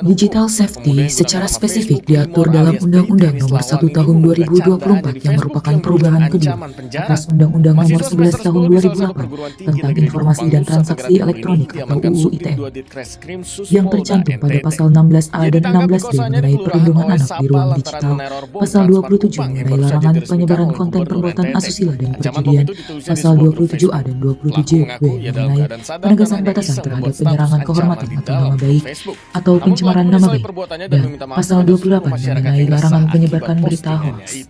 Digital safety secara spesifik diatur dalam Undang-Undang Nomor 1 Tahun 2024 yang merupakan perubahan kedua atas Undang-Undang Nomor 11 Tahun 2008 tentang Informasi dan Transaksi Elektronik atau UU ITE, yang tercantum pada pasal 16A dan 16B mengenai perlindungan anak di ruang digital, pasal 27 mengenai larangan penyebaran konten perbuatan asusila dan perjudian, pasal 27A dan 27B mengenai penegasan batasan terhadap penyerangan kehormatan atau nama baik atau pencemaran nama baik, dan pasal 28 mengenai larangan penyebaran berita hoax.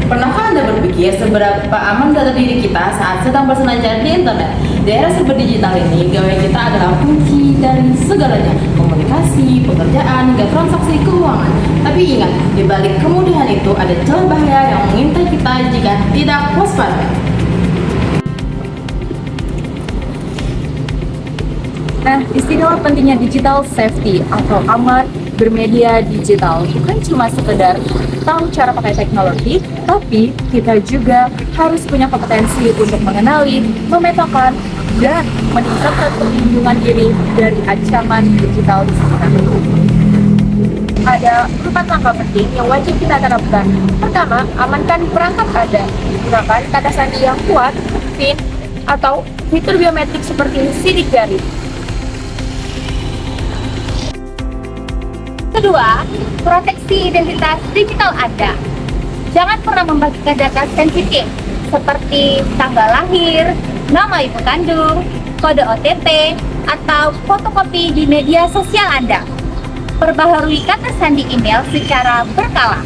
Pernahkah Anda berpikir seberapa aman data diri kita saat sedang berselancar di internet? Di era serba digital ini, gawai kita adalah kunci dari segalanya, komunikasi, pekerjaan, hingga transaksi keuangan. Tapi ingat, di balik kemudahan itu ada celah bahaya yang mengintai kita jika tidak waspada. Nah, istilah pentingnya digital safety atau aman bermedia digital bukan cuma sekedar tahu cara pakai teknologi, tapi kita juga harus punya kompetensi untuk mengenali, memetakan, dan meningkatkan perlindungan diri dari ancaman digital di sekitar. Ada 4 langkah penting yang wajib kita terapkan. Pertama, amankan perangkat Anda. Gunakan kata sandi yang kuat, PIN, atau fitur biometrik seperti sidik jari. Kedua, proteksi identitas digital Anda. Jangan pernah membagikan data sensitif seperti tanggal lahir, nama ibu kandung, kode OTP, atau fotokopi di media sosial Anda. Perbaharui kata sandi email secara berkala.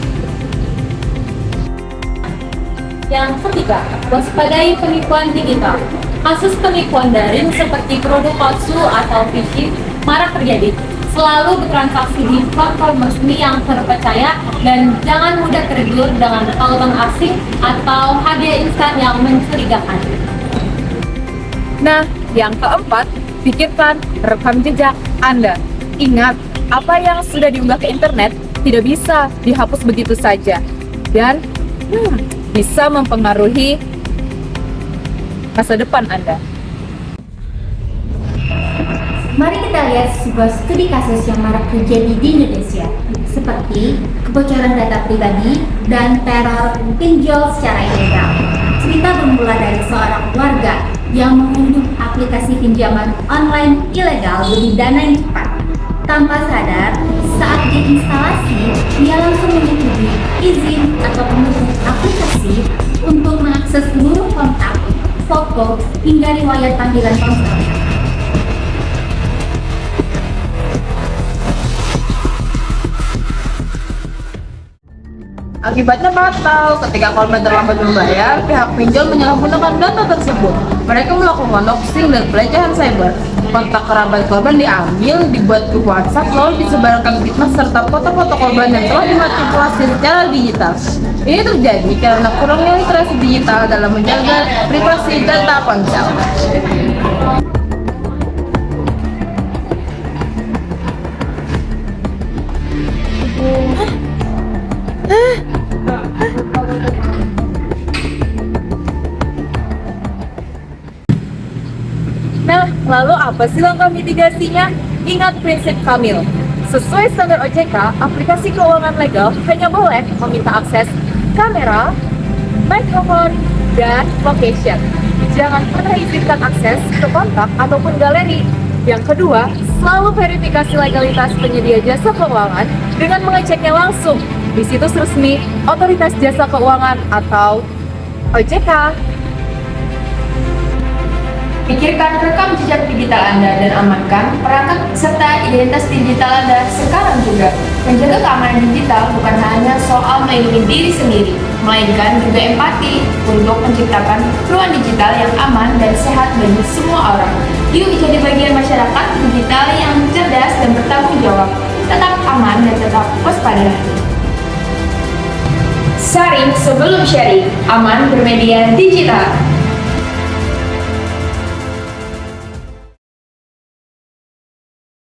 Yang ketiga, waspadai penipuan digital. Kasus penipuan daring seperti produk palsu atau phishing marak terjadi. Selalu bertransaksi di platform resmi yang terpercaya dan jangan mudah tergiur dengan tautan asing atau hadiah instan yang mencurigakan. Nah, yang keempat, pikirkan rekam jejak Anda. Ingat, apa yang sudah diunggah ke internet tidak bisa dihapus begitu saja dan bisa mempengaruhi masa depan Anda. Mari kita lihat sebuah studi kasus yang marak terjadi di Indonesia, seperti kebocoran data pribadi dan teror pinjol secara ilegal. Cerita bermula dari seorang warga yang mengunduh aplikasi pinjaman online ilegal demi dana yang cepat. Tanpa sadar, saat diinstalasi, dia langsung menyetujui izin atau penggunaan aplikasi untuk mengakses seluruh kontak, foto, hingga riwayat panggilan ponsel. Akibatnya fatal. Ketika korban terlambat membayar, pihak pinjol menyalahgunakan data tersebut. Mereka melakukan doxing dan pelecehan cyber. Kontak kerabat korban diambil, dibuat grup WhatsApp, lalu disebarkan fitnah serta foto-foto korban yang telah dimanipulasi secara digital. Ini terjadi karena kurangnya literasi digital dalam menjaga privasi data ponsel. Nah, lalu apa sih langkah mitigasinya? Ingat prinsip Kamil. Sesuai standar OJK, aplikasi keuangan legal hanya boleh meminta akses kamera, mikrofon, dan location. Jangan pernah izinkan akses ke kontak ataupun galeri. Yang kedua, selalu verifikasi legalitas penyedia jasa keuangan dengan mengeceknya langsung di situs resmi Otoritas Jasa Keuangan atau OJK. Pikirkan rekam jejak digital Anda dan amankan perangkat serta identitas digital Anda sekarang juga. Menjaga keamanan digital bukan hanya soal melindungi diri sendiri, melainkan juga empati untuk menciptakan ruang digital yang aman dan sehat bagi semua orang. Yuk jadi bagian masyarakat digital yang cerdas dan bertanggung jawab. Tetap aman dan tetap waspada. Sharing sebelum sharing, aman bermedia digital.